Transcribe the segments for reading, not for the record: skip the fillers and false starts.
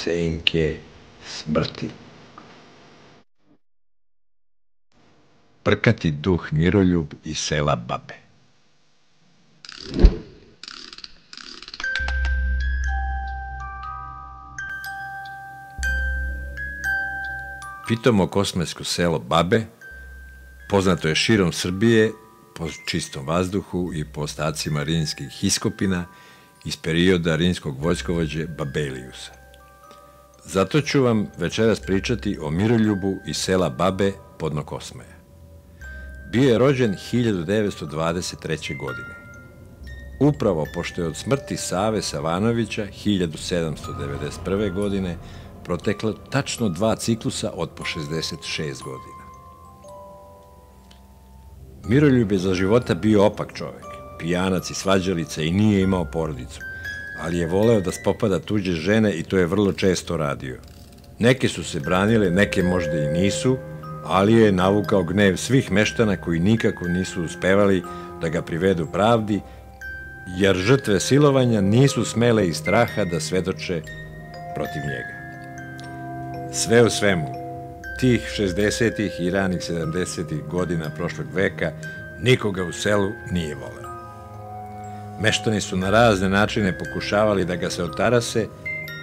senke smrti. Prkati duh Miroljub iz sela Babe. Pitomo kosmajsko selo Babe poznato je širom Srbije po čistom vazduhu i po ostacima rimskih iskopina iz perioda rimskog vojskovođe Babelijusa. Zato ću vam večeras pričati o Miroljubu iz sela Babe podno Kosmaja. Bio je rođen 1923. godine. Upravo pošto je od smrti Save Savanovića 1791. godine proteklo tačno 2 ciklusa od po 66 godina. Miroljub je za života bio opak čovek, pijanac i svađalica i nije imao porodicu, ali je voleo da spopada tuđe žene i to je vrlo često radio. Neke su se branile, neke možda i nisu, ali je navukao gnev svih meštana koji nikako nisu uspevali da ga privedu pravdi, jer žrtve silovanja nisu smele iz straha da svedoče protiv njega. Sve u svemu, tih 60. i ranih 70. godina prošlog veka nikoga u selu nije voleo. Meštani su na razne načine pokušavali da ga se otarase,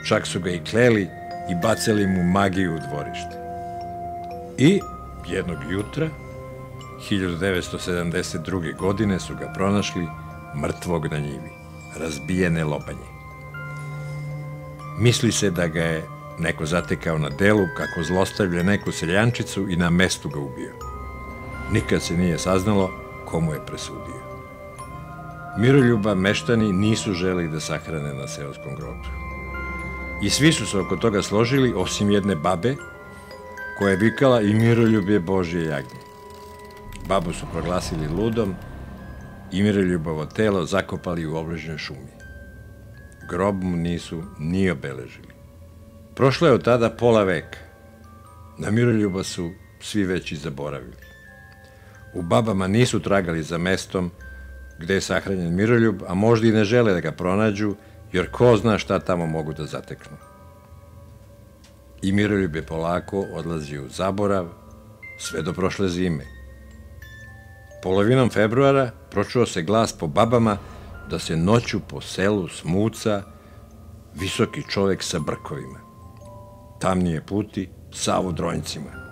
čak su ga i kleli i bacali mu magiju u dvorište. I jednog jutra, 1972. godine, su ga pronašli mrtvog na njivi, razbijene lobanje. Misli se da ga je neko zatekao na delu kako zlostavlja neku seljančicu i na mestu ga ubio. Nikad se nije saznalo komu je presudio. Miroljuba meštani nisu želeli da sahrane na seoskom groblju. I svi su se oko toga složili, osim jedne babe, koja je vikala i Miroljub je Božje jagnje. Babu su proglasili ludom i Miroljubovo telo zakopali u obližnjoj šumi. Grob mu nisu ni obeležili. Prošlo je od tada pola veka. Na Miroljuba su svi već i zaboravili. U Babama nisu tragali za mestom gde je sahranjen Miroljub, a možda i ne žele da ga pronađu, jer ko zna šta tamo mogu da zateknu. I Miroljub je polako odlazio u zaborav sve do prošle zime. Polovinom februara pročuo se glas po Babama da se noću po selu smuca visoki čovek sa brkovima. Tamnije puti, sav u dronjcima.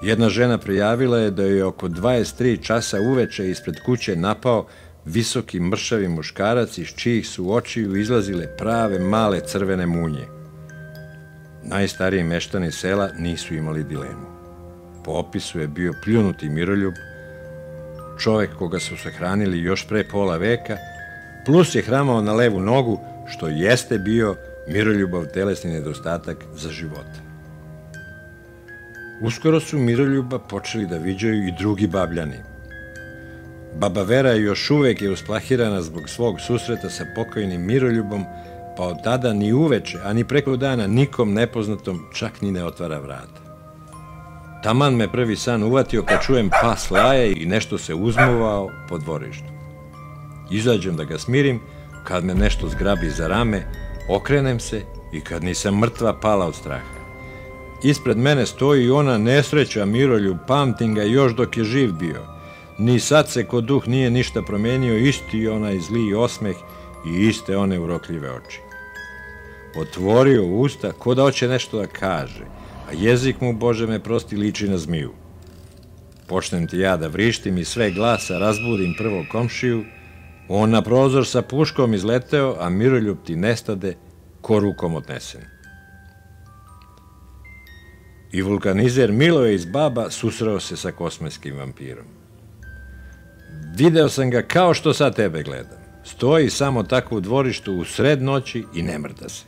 Jedna žena prijavila je da je oko 23 časa uveče ispred kuće napao visoki mršavi muškarac iz čijih su očiju izlazile prave male crvene munje. Najstariji meštani sela nisu imali dilemu. Po opisu je bio pljunuti Miroljub, čovek koga su sahranili još pre pola veka, plus je hramao na levu nogu, što jeste bio Miroljubov telesni nedostatak za života. Uskoro su Miroljuba počeli da viđaju i drugi babljani. Baba Vera još uvek je usplahirana zbog svog susreta sa pokojnim Miroljubom, pa od tada ni uveče, a ni preko dana nikom nepoznatom čak ni ne otvara vrata. Taman me prvi san uvatio kad čujem pas laje i nešto se uzmuvao po dvorištu. Izađem da ga smirim, kad me nešto zgrabi za rame, okrenem se i kad nisam mrtva pala od straha. Ispred mene stoji ona nesreća Miroljub, pamtim ga još dok je živ bio. Ni sad se ko duh nije ništa promenio, isti onaj zli osmeh i iste one urokljive oči. Otvorio usta, ko da hoće nešto da kaže, a jezik mu, Bože me prosti, liči na zmiju. Počnem ti ja da vrištim i sve glasa razbudim prvo komšiju, on na prozor sa puškom izleteo, a Miroljub ti nestade ko rukom odnesen. I vulkanizer Miloje iz Baba susreo se sa kosmajskim vampirom. Video sam ga kao što sad tebe gledam. Stoji samo tako u dvorištu u sred noći i ne mrda se.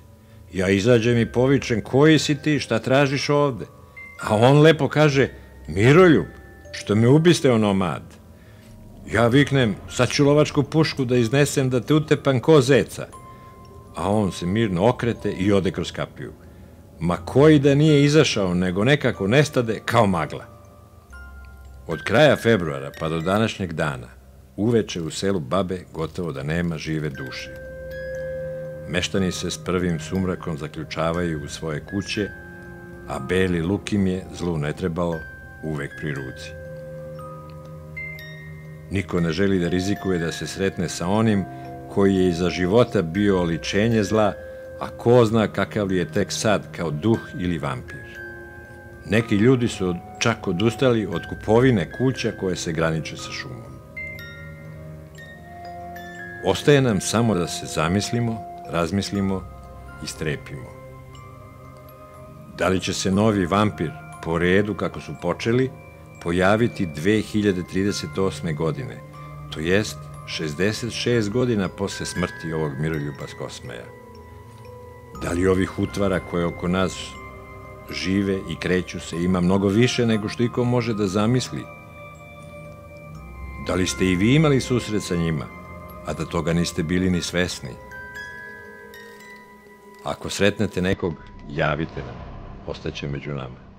Ja izađem i povičem, koji si ti, šta tražiš ovde? A on lepo kaže, Miroljub, što me ubiste onomad. Ja viknem, sad ću lovačku pušku da iznesem da te utepam ko zeca. A on se mirno okrete i ode kroz kapiju. Ma koji da nije izašao, nego nekako nestade kao magla. Od kraja februara pa do današnjeg dana, uveče u selu Babe gotovo da nema žive duše. Meštani se s prvim sumrakom zaključavaju u svoje kuće, a beli luk im je, zlu ne trebalo, uvek pri ruci. Niko ne želi da rizikuje da se sretne sa onim koji je iza života bio oličenje zla, a ko zna kakav li je tek sad kao duh ili vampir. Neki ljudi su čak odustali od kupovine kuća koje se graniče sa šumom. Ostaje nam samo da se zamislimo, razmislimo i strepimo. Da li će se novi vampir, po redu kako su počeli, pojaviti 2038. godine, to jest 66 godina posle smrti ovog Miroljuba Skosmaja? Da li ovih utvara koje oko nas žive i kreću se ima mnogo više nego što iko može da zamisli? Da li ste i vi imali susret sa njima, a da toga niste bili ni svesni? Ako sretnete nekog, javite nam, ostaće među nama.